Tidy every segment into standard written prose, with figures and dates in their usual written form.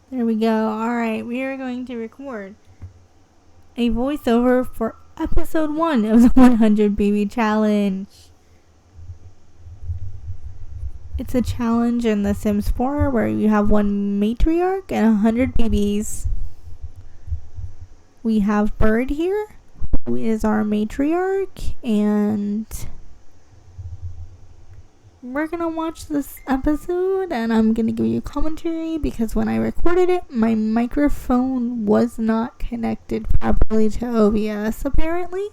There we go. Alright, we are going to record a voiceover for episode 1 of the 100 Baby Challenge. It's a challenge in The Sims 4 where you have one matriarch and 100 babies. We have Bird here, who is our matriarch, and we're gonna watch this episode and I'm gonna give you commentary because when I recorded it, my microphone was not connected properly to OBS apparently.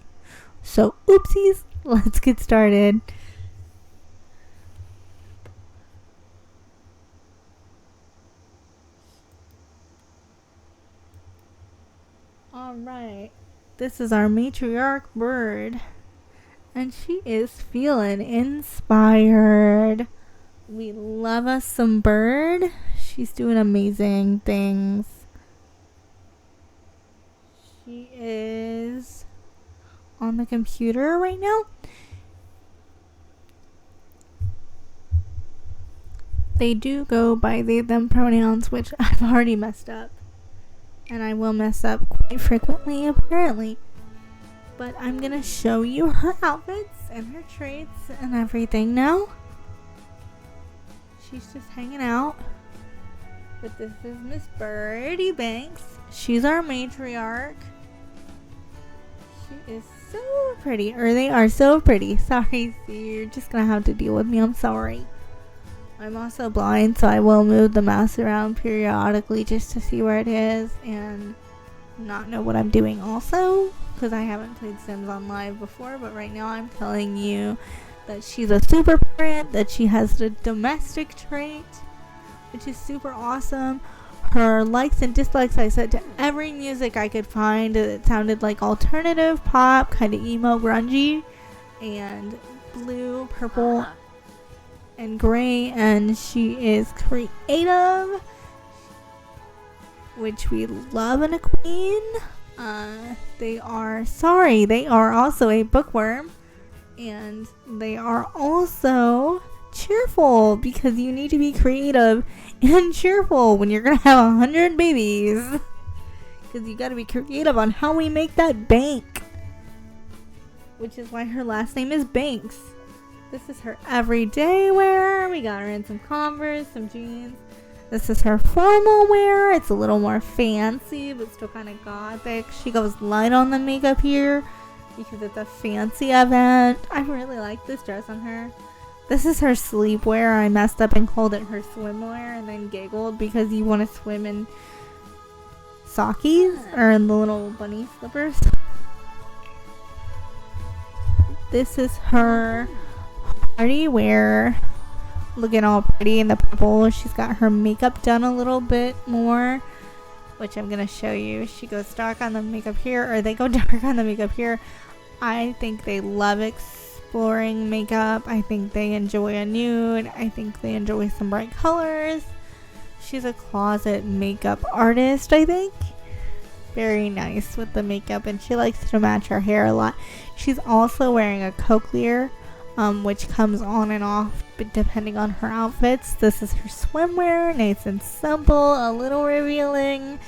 So oopsies, let's get started. Alright, this is our matriarch Bird. And she is feeling inspired. We love us some Bird. She's doing amazing things. She is on the computer right now. They do go by they, them pronouns, which I've already messed up. And I will mess up quite frequently, apparently. But I'm gonna show you her outfits and her traits and everything now. She's just hanging out. But this is Miss Birdie Banks. She's our matriarch. She is so pretty. Or they are so pretty. Sorry, you're just gonna have to deal with me. I'm sorry. I'm also blind, so I will move the mouse around periodically just to see where it is and not know what I'm doing also. Because I haven't played Sims on Live before, but right now I'm telling you that she's a super parent, that she has the domestic trait, which is super awesome. Her likes and dislikes, I set to every music I could find that sounded like alternative pop, kind of emo, grungy, and blue, purple, and gray, and she is creative, which we love in a queen. They are also a bookworm, and they are also cheerful because you need to be creative and cheerful when you're gonna have 100 babies, because you gotta be creative on how we make that bank, which is why her last name is Banks. This is her everyday wear. We got her in some Converse, some jeans. This is her formal wear. It's a little more fancy, but still kind of gothic. She goes light on the makeup here because it's a fancy event. I really like this dress on her. This is her sleepwear. I messed up and called it her swimwear and then giggled because you want to swim in sockies or in the little bunny slippers. This is her party wear. Looking all pretty in the purple. She's got her makeup done a little bit more, which I'm gonna show you. She goes dark on the makeup here, or they go dark on the makeup here. I think they love exploring makeup. I think they enjoy a nude. I think they enjoy some bright colors. She's a closet makeup artist, I think. Very nice with the makeup, and she likes to match her hair a lot. She's also wearing a cochlear, which comes on and off but depending on her outfits. This is her swimwear, nice and simple, a little revealing.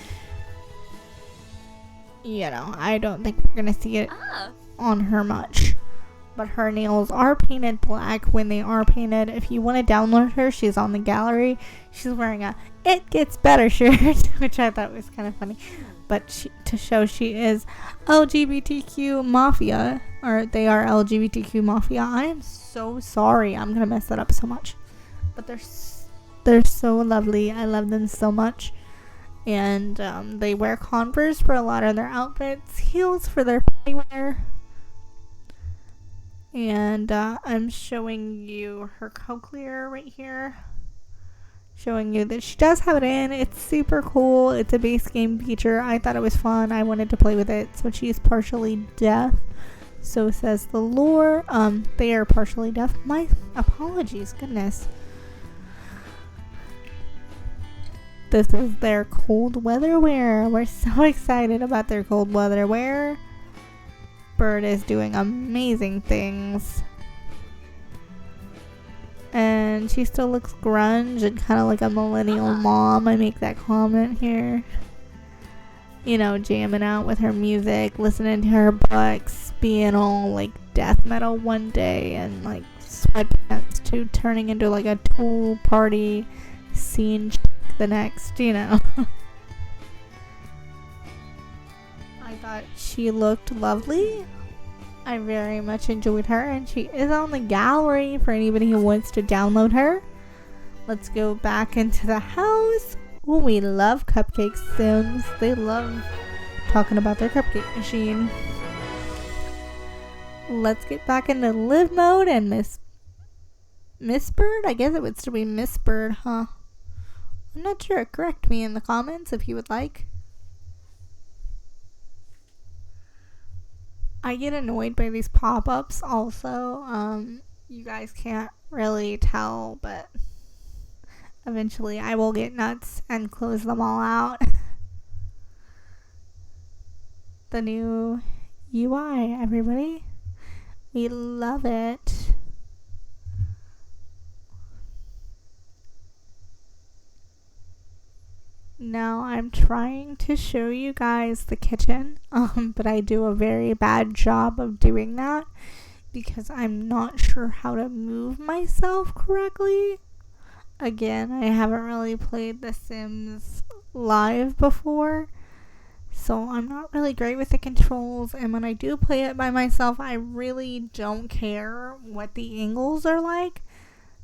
You know, I don't think we're gonna see it on her much, but her nails are painted black when they are painted. If you want to download her, she's on the gallery. She's wearing a "It Gets Better" shirt, which I thought was kind of funny, but to show she is LGBTQ mafia, or they are LGBTQ mafia. I am so sorry, I'm gonna mess that up so much, but they're so lovely. I love them so much. And they wear Converse for a lot of their outfits, heels for their party wear. And I'm showing you her cochlear right here, showing you that she does have it in. It's super cool. It's a base game feature. I thought it was fun. I wanted to play with it. So she's partially deaf, so says the lore. They are partially deaf. My apologies, goodness. This is their cold weather wear. We're so excited about their cold weather wear. Bird is doing amazing things. And and she still looks grunge and kind of like a millennial mom. I make that comment here. You know, jamming out with her music, listening to her books, being all like death metal one day and like sweatpants to turning into like a tool party scene the next, you know. I thought she looked lovely. I very much enjoyed her, and she is on the gallery for anybody who wants to download her. Let's go back into the house. Oh, we love cupcake sims. They love talking about their cupcake machine. Let's get back into live mode and Miss Bird? I guess it would still be Miss Bird, huh? I'm not sure. Correct me in the comments if you would like. I get annoyed by these pop-ups also. You guys can't really tell, but eventually I will get nuts and close them all out. The new UI, everybody. We love it. Now I'm trying to show you guys the kitchen, but I do a very bad job of doing that because I'm not sure how to move myself correctly. Again, I haven't really played The Sims live before, so I'm not really great with the controls, and when I do play it by myself, I really don't care what the angles are like.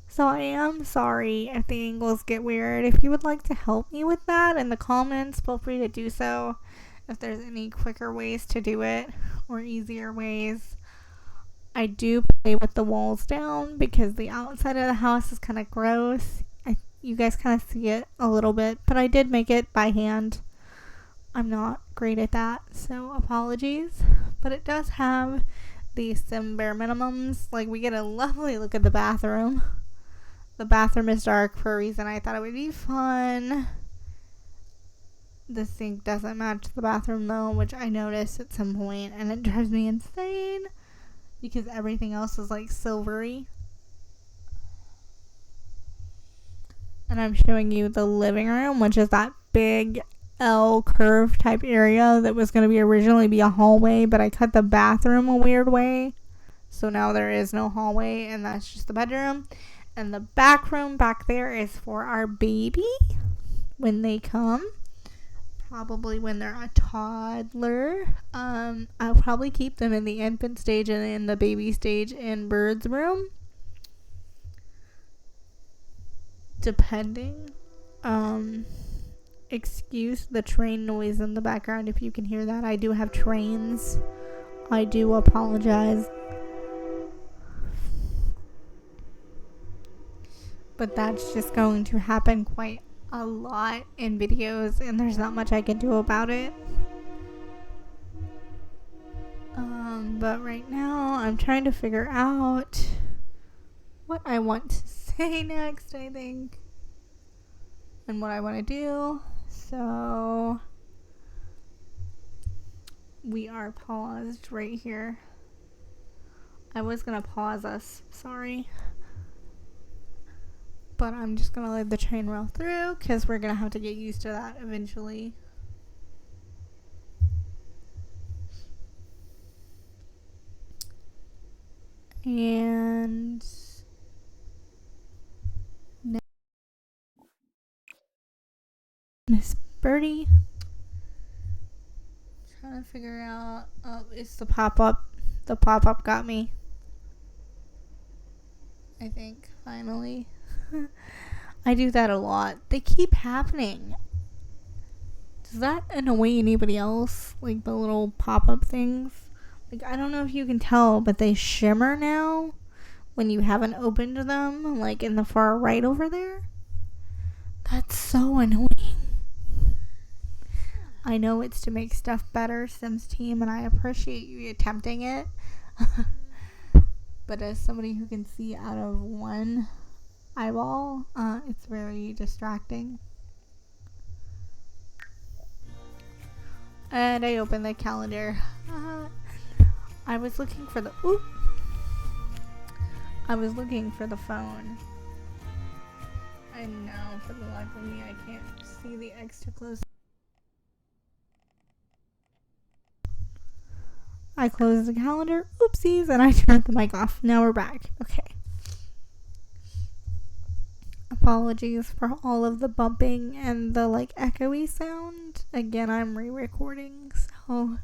So I am sorry if the angles get weird. If you would like to help me with that in the comments, feel free to do so. If there's any quicker ways to do it or easier ways. I do play with the walls down because the outside of the house is kind of gross. You guys kind of see it a little bit, but I did make it by hand. I'm not great at that, so apologies. But it does have the sim bare minimums. Like, we get a lovely look at the bathroom. The bathroom is dark for a reason. I thought it would be fun. The sink doesn't match the bathroom though, which I noticed at some point, and it drives me insane because everything else is like silvery. And I'm showing you the living room, which is that big L curve type area that was going to be originally be a hallway, but I cut the bathroom a weird way. So now there is no hallway, and that's just the bedroom. And the back room back there is for our baby when they come. Probably when they're a toddler. I'll probably keep them in the infant stage and in the baby stage in Bird's room. Depending. Excuse the train noise in the background if you can hear that. I do have trains. I do apologize. But that's just going to happen quite a lot in videos, and there's not much I can do about it. But right now I'm trying to figure out what I want to say next, I think, and what I want to do. So we are paused right here. I was gonna pause us, sorry. But I'm just gonna let the train roll through because we're gonna have to get used to that eventually. And Miss Birdie. Trying to figure out. Oh, it's the pop-up. The pop-up got me. I think, finally. I do that a lot. They keep happening. Does that annoy anybody else? Like the little pop-up things? Like, I don't know if you can tell, but they shimmer now when you haven't opened them, like in the far right over there. That's so annoying. I know it's to make stuff better, Sims team, and I appreciate you attempting it. But as somebody who can see out of one eyeball, it's very distracting. And I opened the calendar. I was looking for the I was looking for the phone, I know, for the life of me, I can't see the extra close. I closed the calendar, oopsies, and I turned the mic off. Now we're back. Okay. Apologies for all of the bumping and the like echoey sound. Again, I'm re-recording, so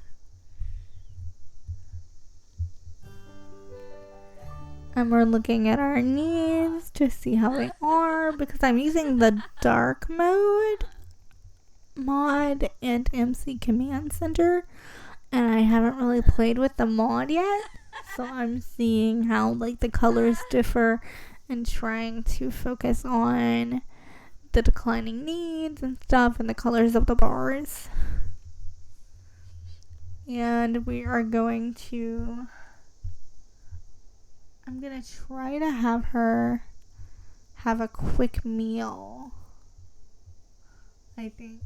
and we're looking at our needs to see how they are because I'm using the dark mode mod and MC Command Center, and I haven't really played with the mod yet, so I'm seeing how like the colors differ and trying to focus on the declining needs and stuff and the colors of the bars. And we are going to, I'm gonna try to have her have a quick meal, I think.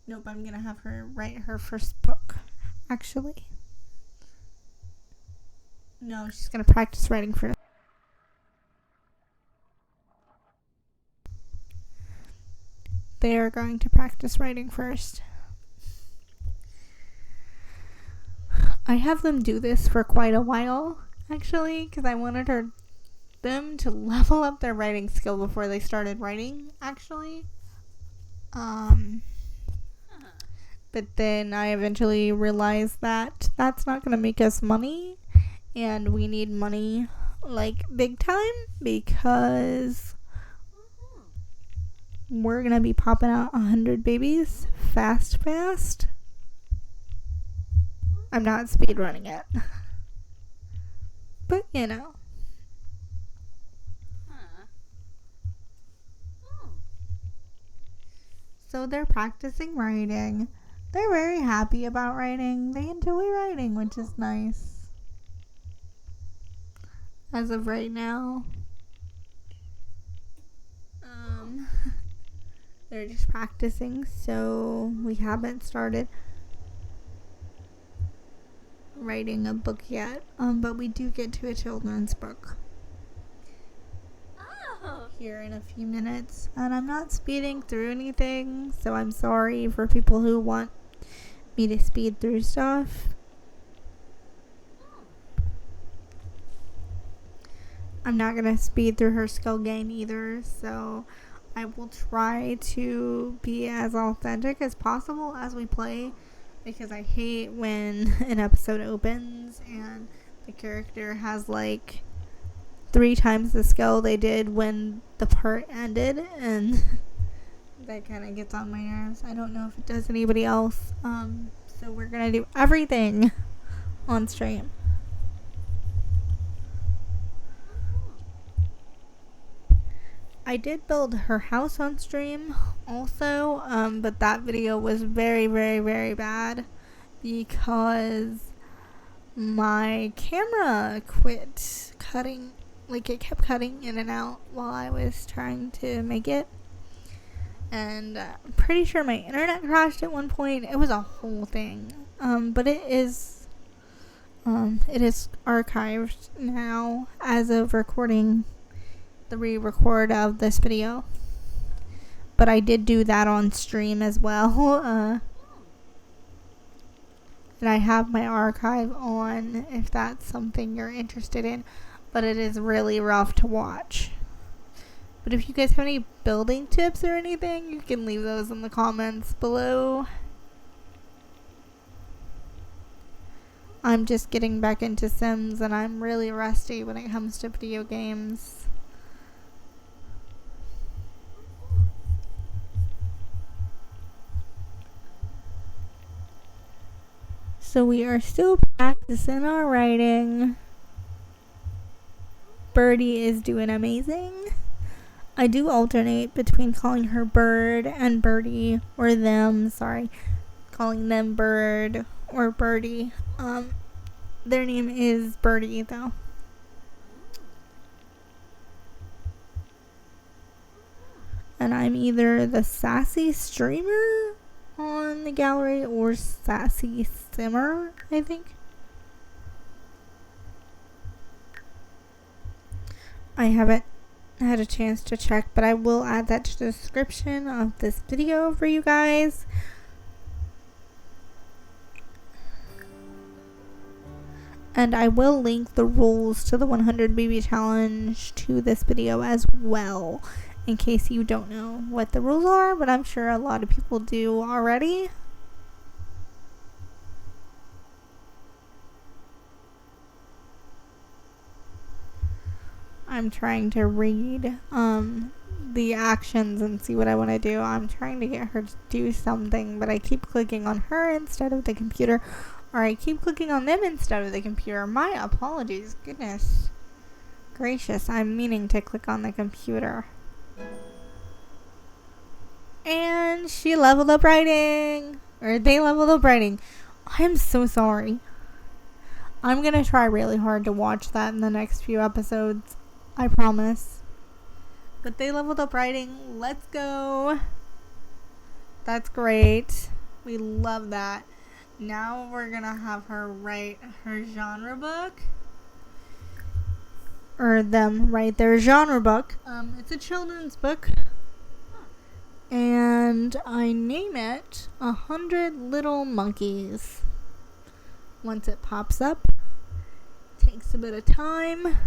Nope, I'm gonna have her write her first book, actually. No, she's gonna practice writing first. They are going to practice writing first. I have them do this for quite a while, actually, because I wanted them to level up their writing skill before they started writing, actually. But then I eventually realized that that's not going to make us money, and we need money, like, big time, because we're going to be popping out 100 babies fast. I'm not speedrunning it. But, you know. So they're practicing writing. They're very happy about writing. They enjoy writing, which is nice. As of right now. They're just practicing, so we haven't started writing a book yet. But we do get to a children's book here in a few minutes. And I'm not speeding through anything, so I'm sorry for people who want me to speed through stuff. I'm not gonna speed through her skill gain either, so I will try to be as authentic as possible as we play, because I hate when an episode opens and the character has like 3 times the skill they did when the part ended, and that kind of gets on my nerves. I don't know if it does anybody else. So we're gonna do everything on stream. I did build her house on stream also, but that video was very, very, very bad because my camera quit cutting. Like, it kept cutting in and out while I was trying to make it. And I'm pretty sure my internet crashed at one point. It was a whole thing. But it is archived now as of recording the re-record of this video. But I did do that on stream as well. And I have my archive on if that's something you're interested in. But it is really rough to watch. But if you guys have any building tips or anything, you can leave those in the comments below. I'm just getting back into Sims and I'm really rusty when it comes to video games. So we are still practicing our writing. Birdie is doing amazing. I do alternate between calling her Bird and Birdie, or them, sorry. Calling them Bird or Birdie. Their name is Birdie though. And I'm either the TheSassyStreamer on the gallery or TheSassyStreamer, I think. I haven't had a chance to check, but I will add that to the description of this video for you guys. And I will link the rules to the 100 baby challenge to this video as well, in case you don't know what the rules are, but I'm sure a lot of people do already. I'm trying to read the actions and see what I want to do. I'm trying to get her to do something, but I keep clicking on her instead of the computer, or I keep clicking on them instead of the computer. My apologies. Goodness gracious, I'm meaning to click on the computer. And she leveled up writing, or they leveled up writing. I'm so sorry. I'm gonna try really hard to watch that in the next few episodes, I promise. But they leveled up writing. Let's go. That's great. We love that. Now we're gonna have her write her genre book. Or them write their genre book. It's a children's book. And I name it 100 Little Monkeys. Once it pops up, takes a bit of time.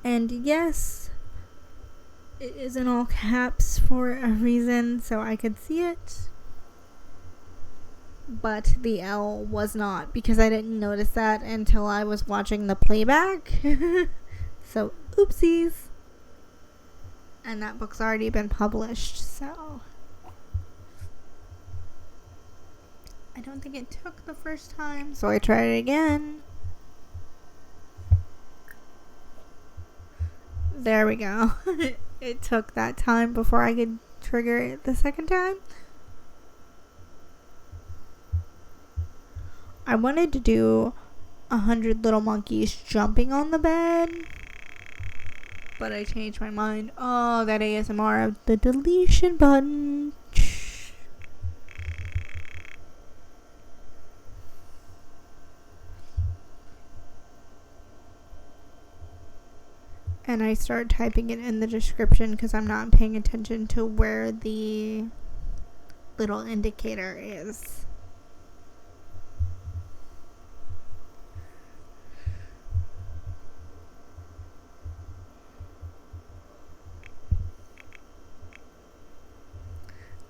And yes, it is in all caps for a reason, so I could see it. But the L was not, because I didn't notice that until I was watching the playback. So, oopsies. And that book's already been published, so I don't think it took the first time, so I tried it again. There we go. It took that time before I could trigger it the second time. I wanted to do 100 little monkeys jumping on the bed, but I changed my mind. Oh, that ASMR of the deletion button. And I start typing it in the description because I'm not paying attention to where the little indicator is.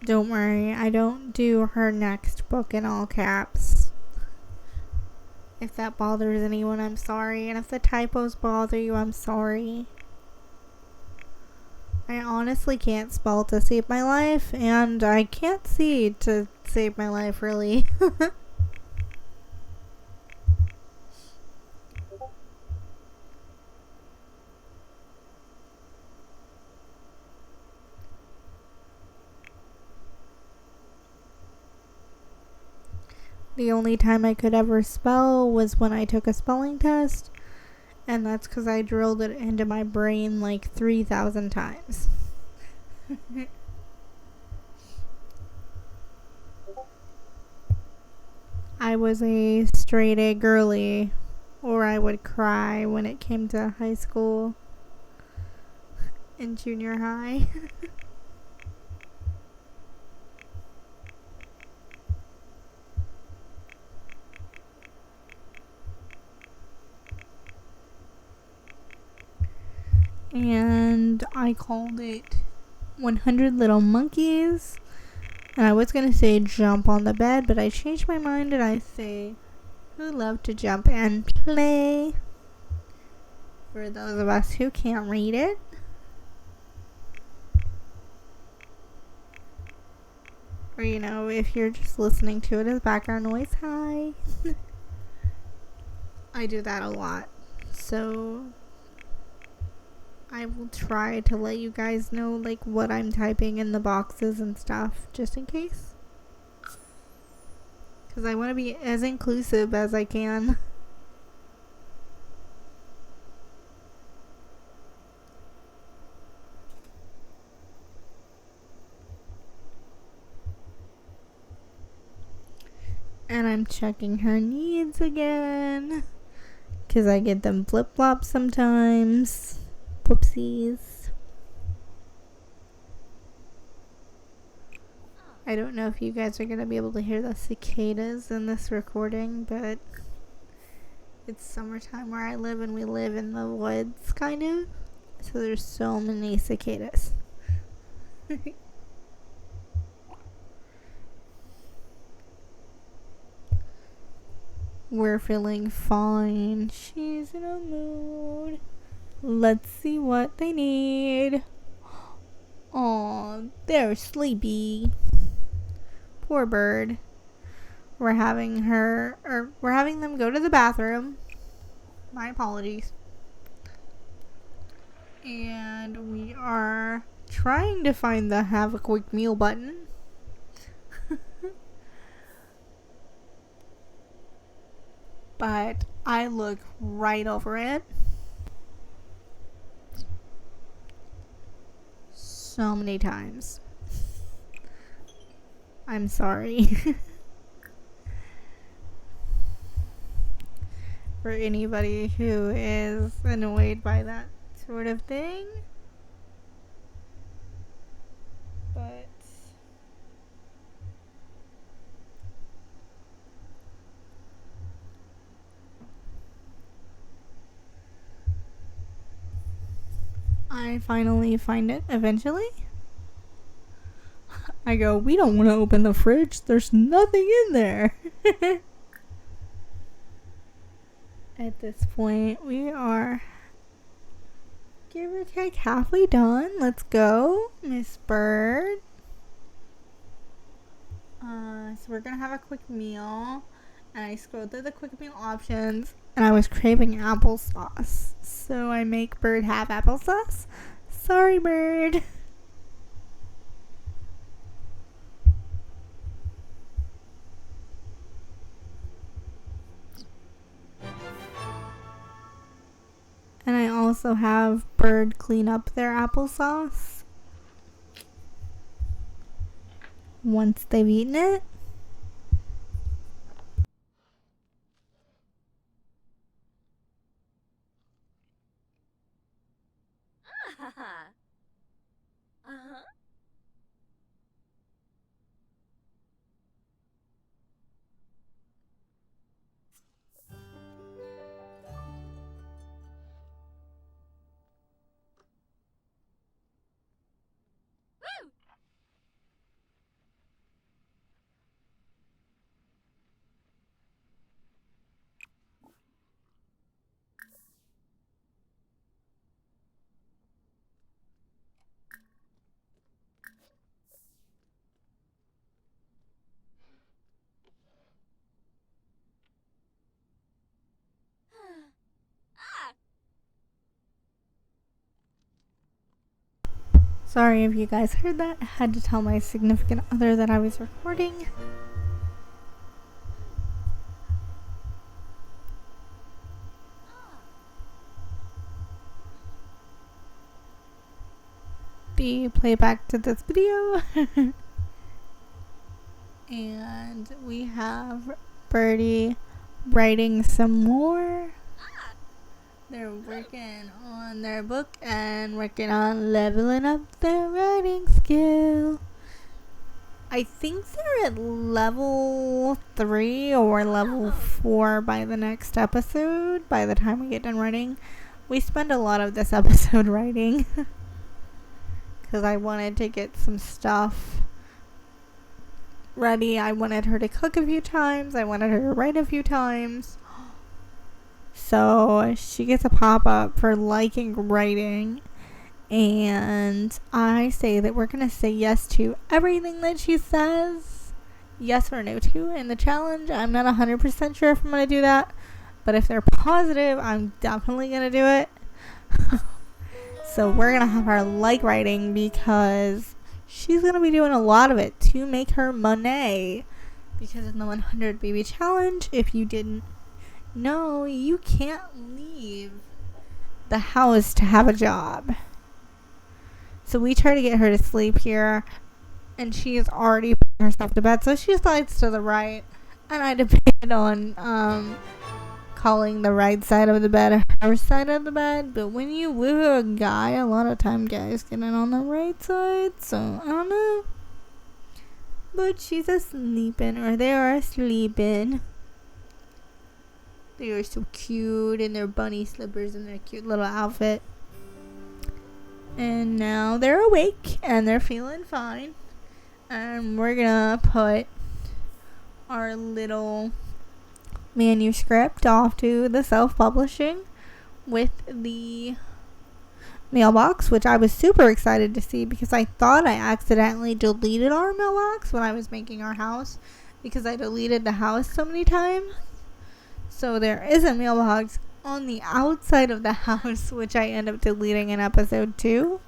Don't worry, I don't do her next book in all caps. If that bothers anyone, I'm sorry. And if the typos bother you, I'm sorry. I honestly can't spell to save my life, and I can't see to save my life, really. The only time I could ever spell was when I took a spelling test, and that's because I drilled it into my brain like 3,000 times. I was a straight A girly, or I would cry when it came to high school and junior high. And I called it 100 Little Monkeys. And I was going to say jump on the bed, but I changed my mind and I say who love to jump and play. For those of us who can't read it. Or, you know, if you're just listening to it as background noise, hi. I do that a lot. So I will try to let you guys know like what I'm typing in the boxes and stuff, just in case. Because I want to be as inclusive as I can. And I'm checking her needs again, because I get them flip-flops sometimes. Whoopsies. I don't know if you guys are going to be able to hear the cicadas in this recording, but it's summertime where I live, and we live in the woods, kind of. So there's so many cicadas. We're feeling fine. She's in a mood. Let's see what they need. Aw, they're sleepy. Poor bird. We're having them go to the bathroom. My apologies. And we are trying to find the have a quick meal button. But I look right over it. So many times. I'm sorry. For anybody who is annoyed by that sort of thing. But I finally find it eventually. I go, we don't want to open the fridge. There's nothing in there. At this point, we are give or take halfway done. Let's go, Miss Bird. So we're gonna have a quick meal. And I scrolled through the quick meal options, and I was craving applesauce. So I make Bird have applesauce. Sorry, Bird. And I also have Bird clean up their applesauce once they've eaten it. Sorry if you guys heard that. I had to tell my significant other that I was recording. The playback to this video. And we have Birdie writing some more. They're working on their book and working on leveling up their writing skill. I think they're at level 3 or level 4 by the next episode, by the time we get done writing. We spend a lot of this episode writing. Because I wanted to get some stuff ready. I wanted her to cook a few times. I wanted her to write a few times. So she gets a pop-up for liking writing, and I say that we're going to say yes to everything that she says, yes or no to in the challenge. I'm not 100% sure if I'm going to do that, but if they're positive, I'm definitely going to do it. So we're going to have her like writing because she's going to be doing a lot of it to make her money. Because in the 100 baby challenge, if you didn't know, you can't leave the house to have a job. So we try to get her to sleep here, and she's already putting herself to bed, so she slides to the right, and I depend on calling the right side of the bed her side of the bed, but when you woo a guy, a lot of time guys get in on the right side, so I don't know. But she's asleeping, or they are asleeping. They are so cute in their bunny slippers and their cute little outfit. And now they're awake and they're feeling fine. And we're gonna put our little manuscript off to the self-publishing with the mailbox, which I was super excited to see because I thought I accidentally deleted our mailbox when I was making our house because I deleted the house so many times. So there is a mailbox on the outside of the house, which I end up deleting in episode 2.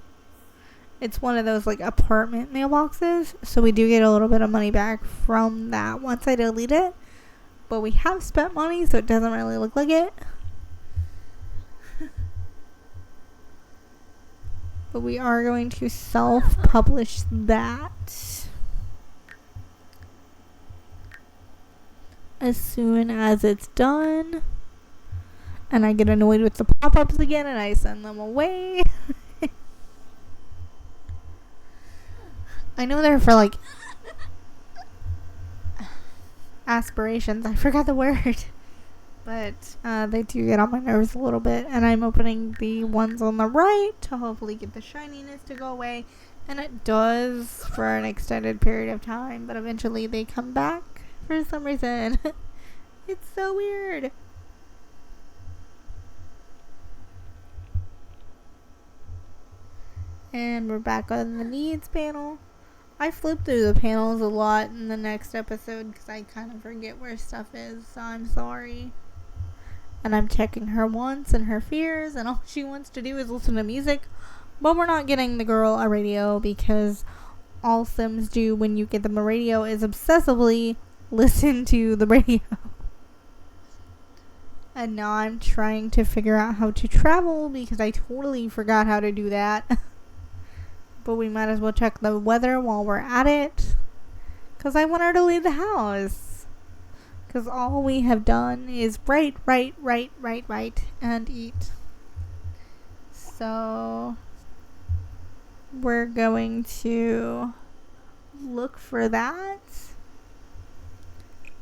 It's one of those like apartment mailboxes, so we do get a little bit of money back from that once I delete it. But we have spent money, so it doesn't really look like it. But we are going to self-publish that as soon as it's done. And I get annoyed with the pop-ups again and I send them away. I know they're for like aspirations. I forgot the word. But they do get on my nerves a little bit. And I'm opening the ones on the right to hopefully get the shininess to go away. And it does for an extended period of time. But eventually they come back for some reason. It's so weird. And we're back on the needs panel. I flip through the panels a lot in the next episode because I kind of forget where stuff is, so I'm sorry. And I'm checking her wants and her fears, and all she wants to do is listen to music. But we're not getting the girl a radio because all Sims do when you get them a radio is obsessively listen to the radio. And now I'm trying to figure out how to travel because I totally forgot how to do that. But we might as well check the weather while we're at it. Because I want her to leave the house. Because all we have done is write, and eat. So we're going to look for that.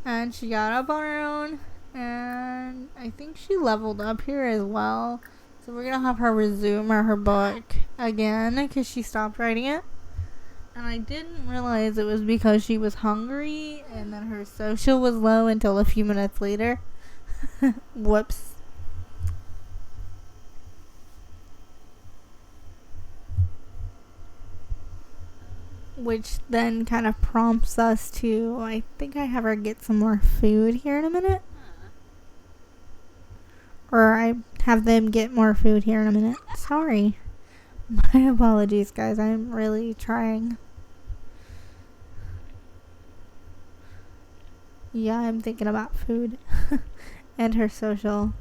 And she got up on her own. And I think she leveled up here as well. So we're going to have her resume her book again because she stopped writing it. And I didn't realize it was because she was hungry and then her social was low until a few minutes later. Whoops. Which then kind of prompts us to, I think I have her get some more food here in a minute. Or I have them get more food here in a minute. Sorry. My apologies, guys. I'm really trying. Yeah, I'm thinking about food. And her social.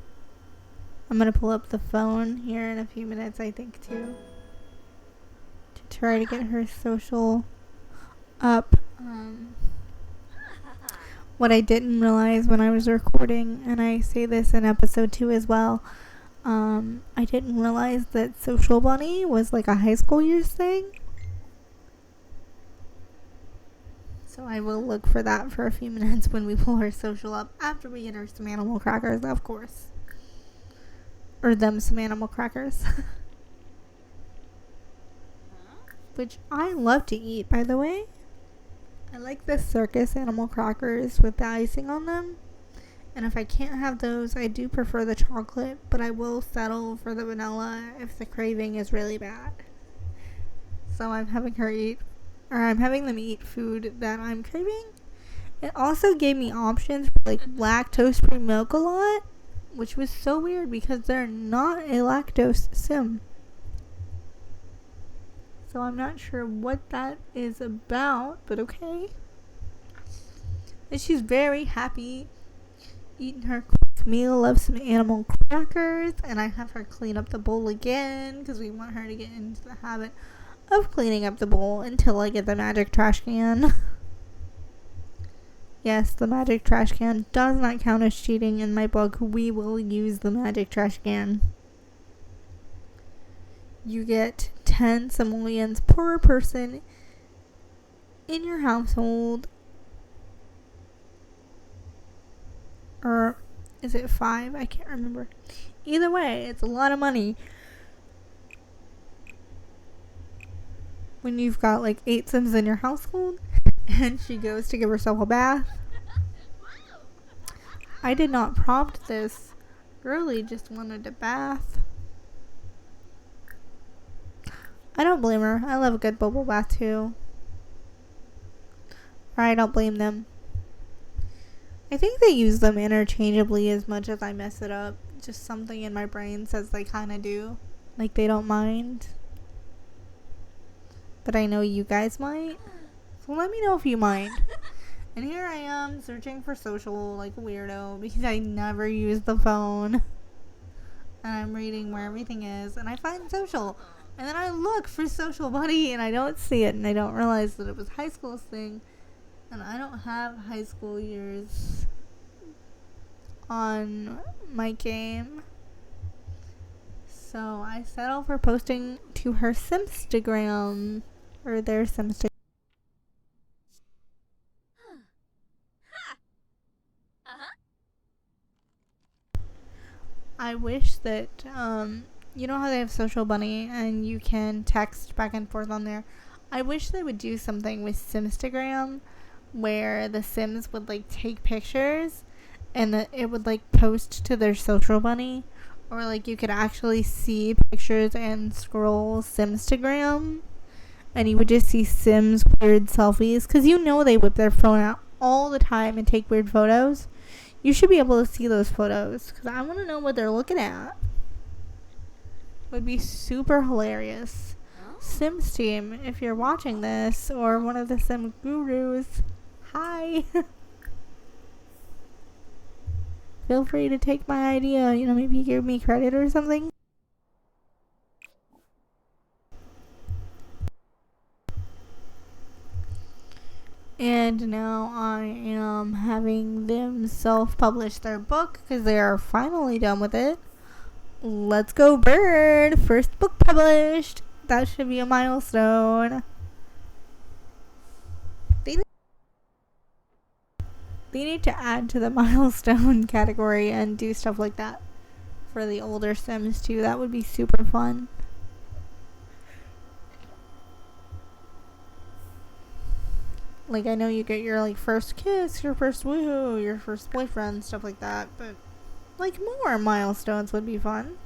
I'm going to pull up the phone here in a few minutes, I think, too. To try to get her social up. What I didn't realize when I was recording, and I say this in episode 2 as well, I didn't realize that Social Bunny was like a high school years thing. So I will look for that for a few minutes when we pull her social up after we get her some animal crackers, of course. Or them some animal crackers. Which I love to eat, by the way. I like the circus animal crackers with the icing on them. And if I can't have those, I do prefer the chocolate, but I will settle for the vanilla if the craving is really bad. So I'm having them eat food that I'm craving. It also gave me options for like lactose-free milk a lot, which was so weird because they're not a lactose sim. So I'm not sure what that is about, but okay. And she's very happy eating her quick meal of some animal crackers. And I have her clean up the bowl again because we want her to get into the habit of cleaning up the bowl until I get the magic trash can. Yes, the magic trash can does not count as cheating in my book. We will use the magic trash can. You get 10 simoleons per person in your household. Or is it 5? I can't remember. Either way, it's a lot of money. When you've got like 8 Sims in your household and she goes to give herself a bath. I did not prompt this. Girlie just wanted a bath. I don't blame her. I love a good bubble bath too. Or I don't blame them. I think they use them interchangeably as much as I mess it up. Just something in my brain says they kind of do. Like they don't mind. But I know you guys might. So let me know if you mind. And here I am searching for social like a weirdo because I never use the phone. And I'm reading where everything is and I find social. And then I look for Social Buddy and I don't see it and I don't realize that it was high school's thing. And I don't have high school years on my game. So I settle for posting to her Simstagram. Or their Simstagram. I wish that, you know how they have Social Bunny and you can text back and forth on there? I wish they would do something with Simstagram where the Sims would like take pictures and that it would like post to their Social Bunny, or like you could actually see pictures and scroll Simstagram and you would just see Sims weird selfies, because you know they whip their phone out all the time and take weird photos. You should be able to see those photos because I want to know what they're looking at. Would be super hilarious. Sims team, if you're watching this, or one of the Sim gurus, hi. Feel free to take my idea, you know, maybe give me credit or something. And now I am having them self-publish their book because they are finally done with it. Let's go, Bird! First book published! That should be a milestone. They need to add to the milestone category and do stuff like that for the older Sims too. That would be super fun. Like, I know you get your, like, first kiss, your first woohoo, your first boyfriend, stuff like that, but, like, more milestones would be fun.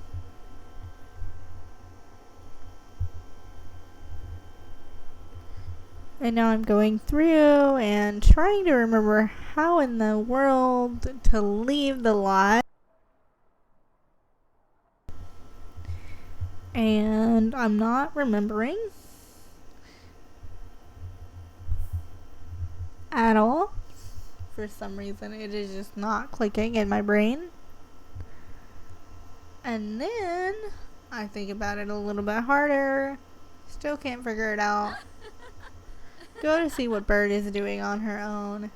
And now I'm going through and trying to remember how in the world to leave the lot. And I'm not remembering at all. For some reason it is just not clicking in my brain. And then I think about it a little bit harder. Still can't figure it out. Go to see what Bird is doing on her own.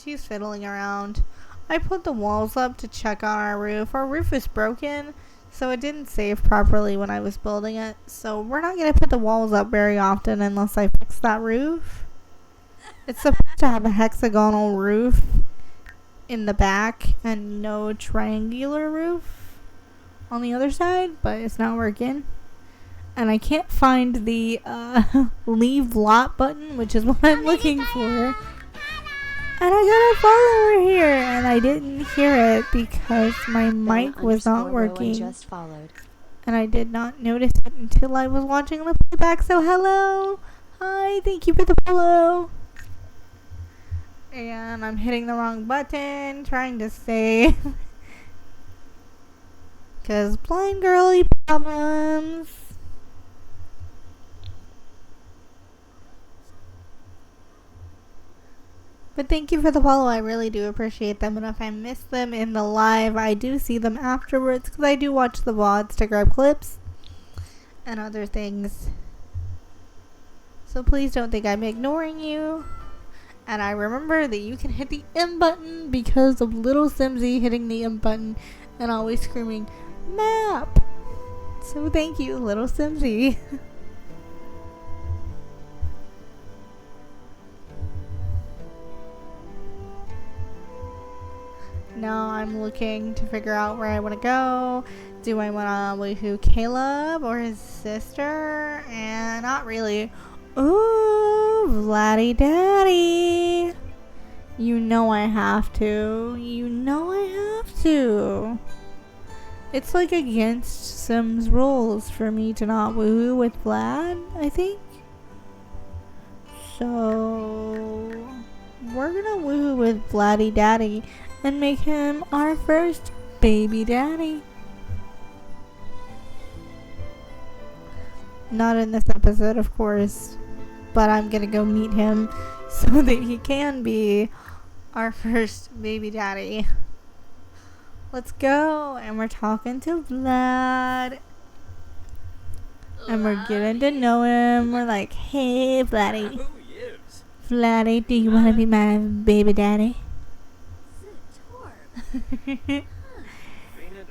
She's fiddling around. I put the walls up to check on our roof. Our roof is broken, so it didn't save properly when I was building it. So we're not going to put the walls up very often unless I fix that roof. It's supposed to have a hexagonal roof in the back and no triangular roof on the other side, but it's not working. And I can't find the leave lot button, which is what I'm looking for. And I got a follower here, and I didn't hear it because my mic was not working. Just followed. And I did not notice it until I was watching the playback. So hello, hi, thank you for the follow. And I'm hitting the wrong button, trying to save. Because blind girly problems. But thank you for the follow. I really do appreciate them. And if I miss them in the live, I do see them afterwards. Because I do watch the VODs to grab clips and other things. So please don't think I'm ignoring you. And I remember that you can hit the M button because of little Simsy hitting the M button and always screaming, map! So thank you, little Simsy. Now I'm looking to figure out where I want to go. Do I want to woohoo Caleb or his sister? And not really. Ooh, Vladdy Daddy. You know I have to. You know I have to. It's like against Sim's rules for me to not woohoo with Vlad, I think. So we're gonna woohoo with Vladdy Daddy and make him our first baby daddy. Not in this episode, of course, but I'm gonna go meet him so that he can be our first baby daddy. Let's go. And we're talking to Vlad. And we're getting to know him. We're like, hey, Vladdy. Vladdy, do you want to be my baby daddy?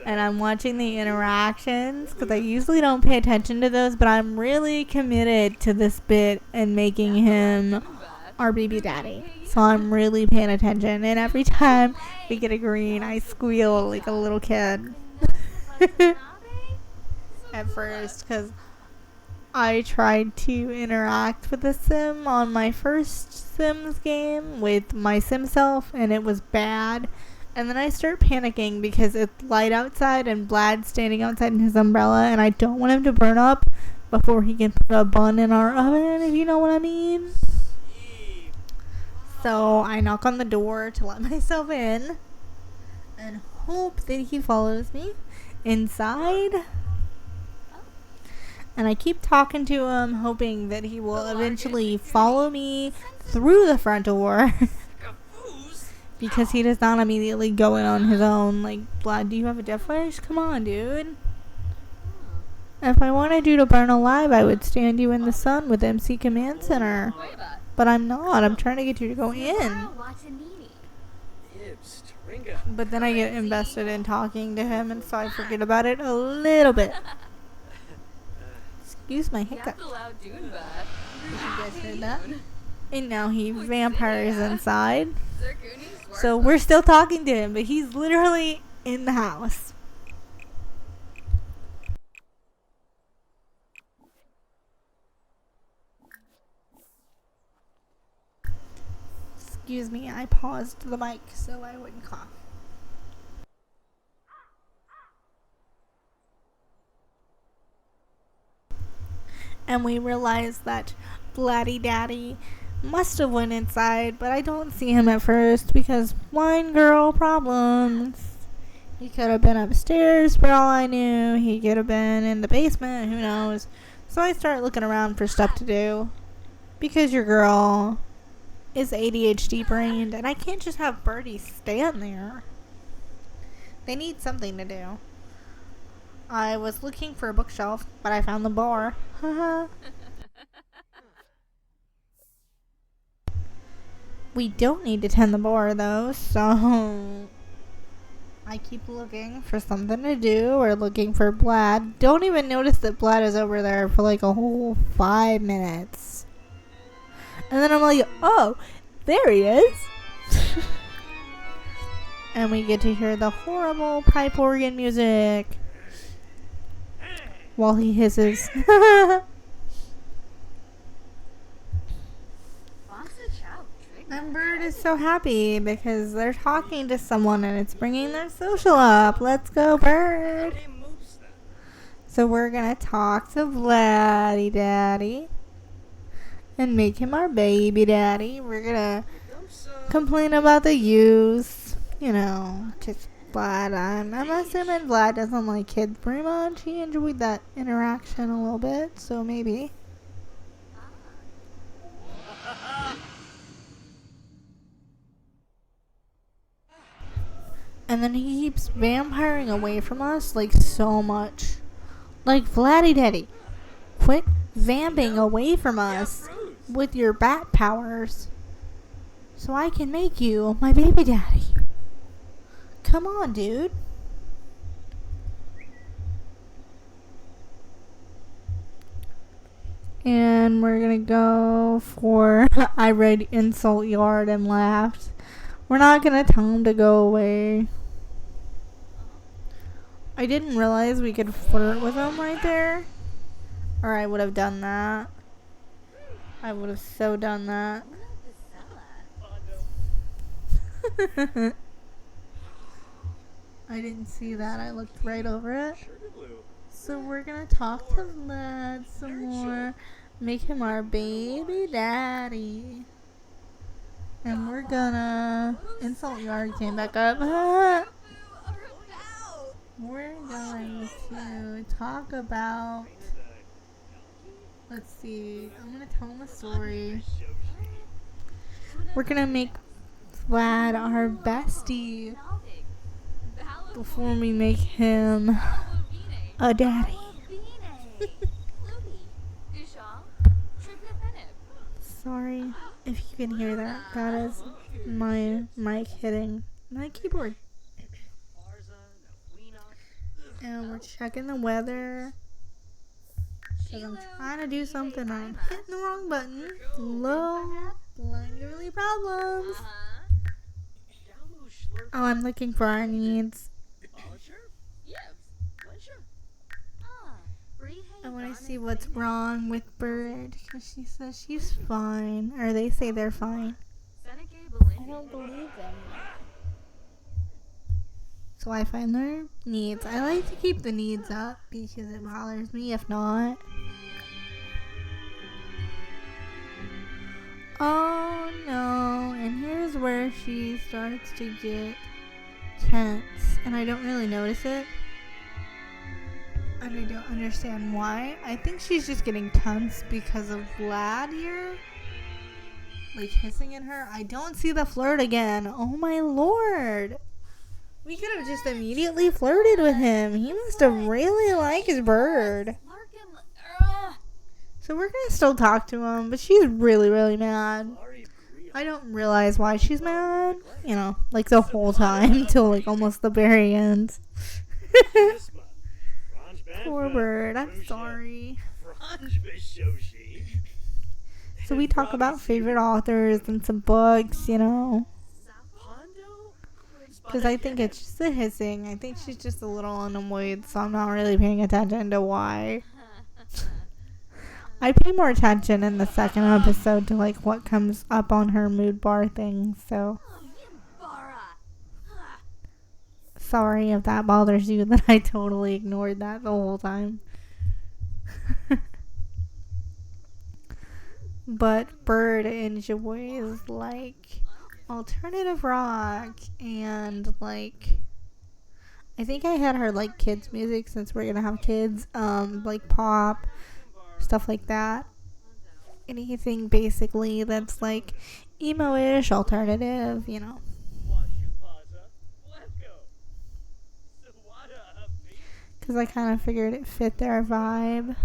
And I'm watching the interactions because I usually don't pay attention to those, but I'm really committed to this bit and making him our baby daddy. So I'm really paying attention, and every time we get a green, I squeal like a little kid. At first, because I tried to interact with the sim on my first Sims game with my sim self, and it was bad. And then I start panicking because it's light outside and Vlad's standing outside in his umbrella, and I don't want him to burn up before he can put a bun in our oven, if you know what I mean. So I knock on the door to let myself in and hope that he follows me inside. And I keep talking to him, hoping that he will eventually follow me through the front door. Because he does not immediately go in on his own. Like, Vlad, do you have a death wish? Come on, dude. If I wanted you to burn alive, I would stand you in the sun with MC Command Center. But I'm not. I'm trying to get you to go in. But then I get invested in talking to him, and so I forget about it a little bit. Excuse my hiccup. You guys heard that? And now he vampires inside. So we're still talking to him, but he's literally in the house. Excuse me, I paused the mic so I wouldn't cough. And we realized that Vladdy Daddy must have went inside, but I don't see him at first because wine girl problems. He could have been upstairs for all I knew. He could have been in the basement, who knows. So I start looking around for stuff to do because your girl is ADHD brained and I can't just have Birdie stand there. They need something to do. I was looking for a bookshelf, but I found the bar. We don't need to tend the bar though, so I keep looking for something to do or looking for Vlad. Don't even notice that Vlad is over there for like a whole 5 minutes. And then I'm like, oh, there he is. And we get to hear the horrible pipe organ music while he hisses. And Bird is so happy because they're talking to someone and it's bringing their social up. Let's go, Bird. So we're going to talk to Vladdy Daddy and make him our baby daddy. We're going to complain about the use. You know, just Vlad. I'm assuming Vlad doesn't like kids very much. He enjoyed that interaction a little bit, so maybe. And then he keeps vampiring away from us, like, so much. Like, Vladdy Daddy, quit vamping away from us with your bat powers. so I can make you my baby daddy. Come on, dude. And we're gonna go for I read insult yard and laughed. We're not gonna tell him to go away. I didn't realize we could flirt with him right there. Or I would have done that. I would have so done that. I didn't see that. I looked right over it. So we're gonna talk to Vlad some more. Make him our baby daddy. And we're gonna... Insult yard came back up. We're going to talk about... Let's see. I'm gonna tell him a story. We're gonna make Vlad our bestie before we make him a daddy. Sorry if you can hear that. That is my mic hitting my keyboard. And we're checking the weather. Because I'm trying to do something. I'm hitting the wrong button. Low blindly problems. Oh, I'm looking for our needs. I want to see what's wrong with Bird. Because she says she's fine. Or they say they're fine. I don't believe them. So I find their needs. I like to keep the needs up because it bothers me if not. Oh no. And here's where she starts to get tense. And I don't really notice it. And I don't understand why. I think she's just getting tense because of Vlad here. Like hissing at her. I don't see the flirt again. Oh my lord. We could have just immediately flirted with him. He must have really liked Bird. So we're going to still talk to him, but she's really, really mad. I don't realize why she's mad. You know, like the whole time till like almost the very end. Poor Bird. I'm sorry. So we talk about favorite authors and some books, you know. Because I think it's just the hissing. I think she's just a little annoyed, so I'm not really paying attention to why. I pay more attention in the second episode to like what comes up on her mood bar thing, so sorry if that bothers you that I totally ignored that the whole time. But Bird enjoys like alternative rock and like I think I had her like kids music since we're gonna have kids, like pop, stuff like that. Anything basically that's like emo-ish, alternative, you know. Because I kind of figured it fit their vibe.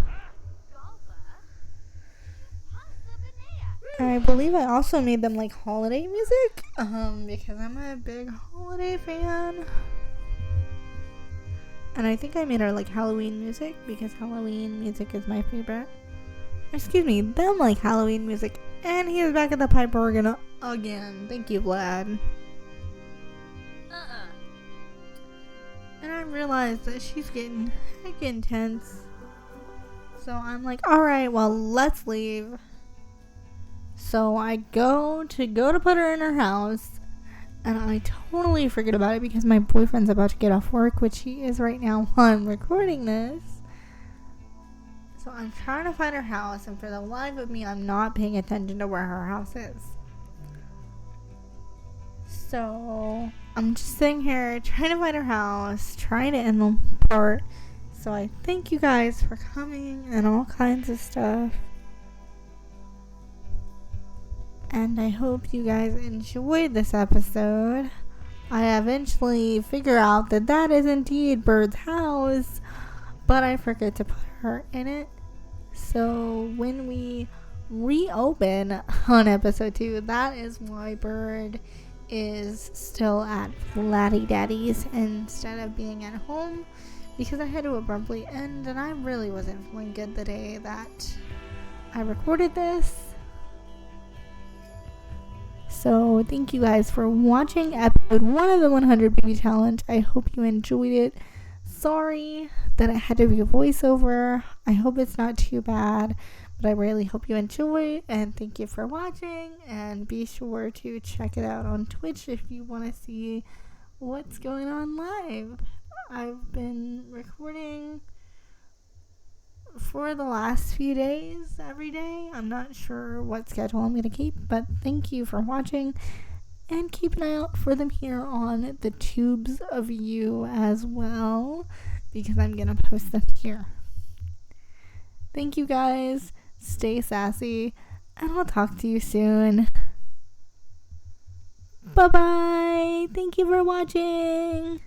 I believe I also made them like holiday music, because I'm a big holiday fan. And I think I made her like Halloween music because Halloween music is my favorite. Excuse me, them like Halloween music. And he is back at the pipe organ again. Thank you, Vlad. And I realized that she's getting heck intense. So I'm like, alright, well, let's leave. So I go to put her in her house. And I totally forget about it because my boyfriend's about to get off work, which he is right now while I'm recording this. So I'm trying to find her house, and for the life of me, I'm not paying attention to where her house is. So I'm just sitting here trying to find her house, trying to end the part. So I thank you guys for coming and all kinds of stuff. And I hope you guys enjoyed this episode. I eventually figure out that that is indeed Bird's house, but I forget to put her in it. So when we reopen on episode 2. That is why Bird is still at Flatty Daddy's instead of being at home, because I had to abruptly end and I really wasn't feeling good the day that I recorded this. So thank you guys for watching episode 1 of the 100 Baby Challenge. I hope you enjoyed it. Sorry that I had to be a voiceover. I hope it's not too bad, but I really hope you enjoy, and thank you for watching, and be sure to check it out on Twitch if you want to see what's going on live. I've been recording for the last few days every day. I'm not sure what schedule I'm going to keep, but thank you for watching, and keep an eye out for them here on the tubes of you as well, because I'm going to post them here. Thank you guys. Stay sassy, and I'll talk to you soon. Bye bye. Thank you for watching.